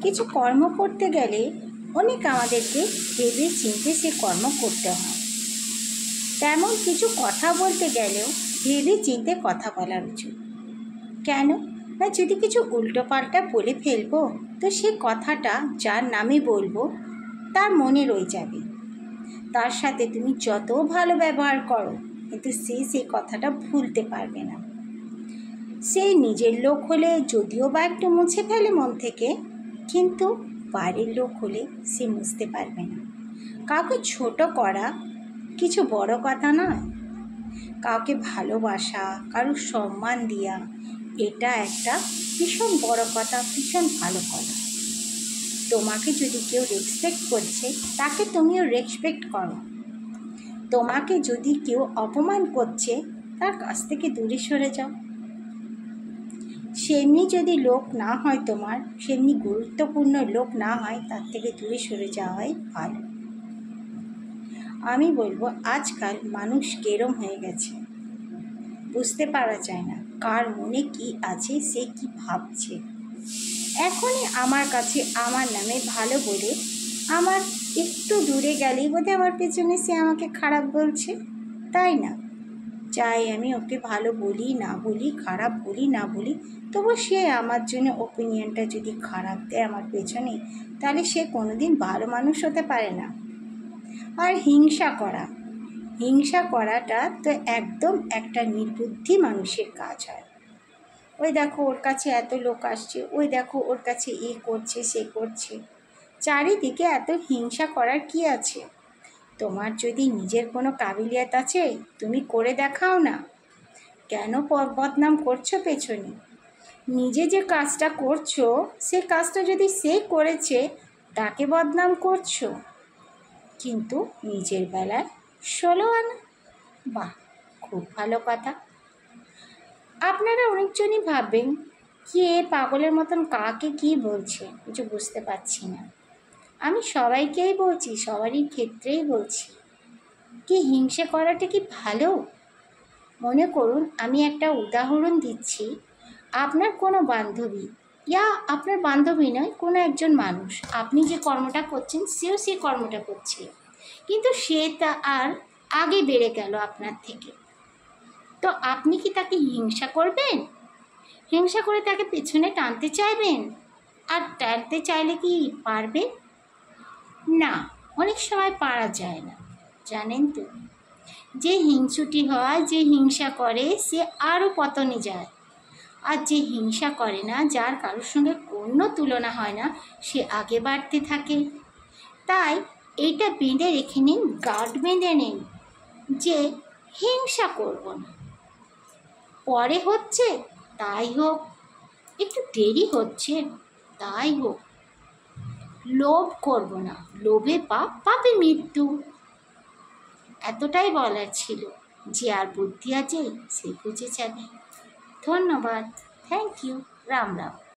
কিছু কর্ম করতে গেলে অনেক আমাদেরকে ভেবে চিন্তে সে কর্ম করতে হয়। তেমন কিছু কথা বলতে গেলেও ভেবে চিন্তে কথা বলা উচিত। কেন না, যদি কিছু উল্টোপাল্টা বলে ফেলবো তো সে কথাটা যার নামে বলবো তার মনে রয়ে যাবে। তার সাথে তুমি যত ভালো ব্যবহার করো কিন্তু সে সেই কথাটা ভুলতে পারবে না। সে নিজের লোক হলে যদিও বা একটু মুছে ফেলে মন থেকে, কিন্তু বাইরের লোক হলে সে মুছতে পারবে না। কাউকে ছোট করা কিছু বড় কথা নয়। কাউকে ভালোবাসা, কারোর সম্মান দেওয়া, এটা একটা ভীষণ বড় কথা, ভীষণ ভালো কথা। তোমাকে যদি কেউ রেসপেক্ট করছে তাকে তুমিও রেসপেক্ট করো। তোমাকে যদি কেউ অপমান করছে তার কাছ থেকে দূরে সরে যাও। সেমনি যদি লোক না হয় তোমার, সেমনি গুরুত্বপূর্ণ লোক না হয়, তার থেকে দূরে সরে যাওয়াই ভালো। আমি বলবো আজকাল মানুষ কেরম হয়ে গেছে, বুঝতে পারা যায় না কার মনে কি আছে, সে কি ভাবছে। এখনই আমার কাছে আমার নামে ভালো বলে আমার একটু দূরে গেলেই বোধহয় আমার পেছনে সে আমাকে খারাপ বলছে, তাই না? চাই আমি ওকে ভালো বলি না বলি, খারাপ বলি না বলি, তবু সে আমার জন্য ওপিনিয়নটা যদি খারাপ দেয় আমার পেছনে, তাহলে সে কোনোদিন ভালো মানুষ হতে পারে না। আর হিংসা করাটা তো একদম একটা নির্বুদ্ধি মানুষের কাজ হয়। ওই দেখো ওর কাছে এত লোক আসছে, ওই দেখো ওর কাছে এ করছে সে করছে, চারিদিকে এত হিংসা করার কি আছে? তোমার যদি নিজের কোনো কাবিলিয়ত আছে তুমি করে দেখাও না। কেন বদনাম করছো পেছনে? নিজে যে কাজটা করছো সে কাজটা যদি সে করেছে তাকে বদনাম করছো, কিন্তু নিজের বেলায় 16 আনা। বাহ, খুব ভালো কথা। আপনারা অনেকজনই ভাববেন কি এ পাগলের মতন কাকে কি বলছে, কিছু বুঝতে পারছি না। আমি সবাইকেই বলছি, সবারই ক্ষেত্রেই বলছি কি হিংসে করাটা কি ভালো? মনে করুন, আমি একটা উদাহরণ দিচ্ছি। আপনার কোনো বান্ধবী, ইয়া আপনার বান্ধবী নয়, কোনো একজন মানুষ, আপনি যে কর্মটা করছেন সেও সেই কর্মটা করছে, কিন্তু সে তা আর আগে বেড়ে গেল আপনার থেকে। তো আপনি কি তাকে হিংসা করবেন? হিংসা করে তাকে পেছনে টানতে চাইবেন? আর টানতে চাইলে কি পারবে? না, অনেক সময় পারা যায় না। জানেন তো, যে হিংসুটি হয়, যে হিংসা করে সে আরও পতনে যায়। আর যে হিংসা করে না, যার কারোর সঙ্গে কোনো তুলনা হয় না, সে আগে বাড়তে থাকে। তাই এইটা বেঁধে রেখে নিন, গার্ড বেঁধে নিন যে হিংসা করব না। পরে হচ্ছে তাই হোক, একটু দেরি হচ্ছে তাই হোক, লোভ করব না, লোভে পাপ, পাপে মৃত্যু। এতটাই বলার ছিল। যে আর বুদ্ধি আছে সে বুঝে যাবে। ধন্যবাদ, থ্যাংক ইউ, রাম রাম।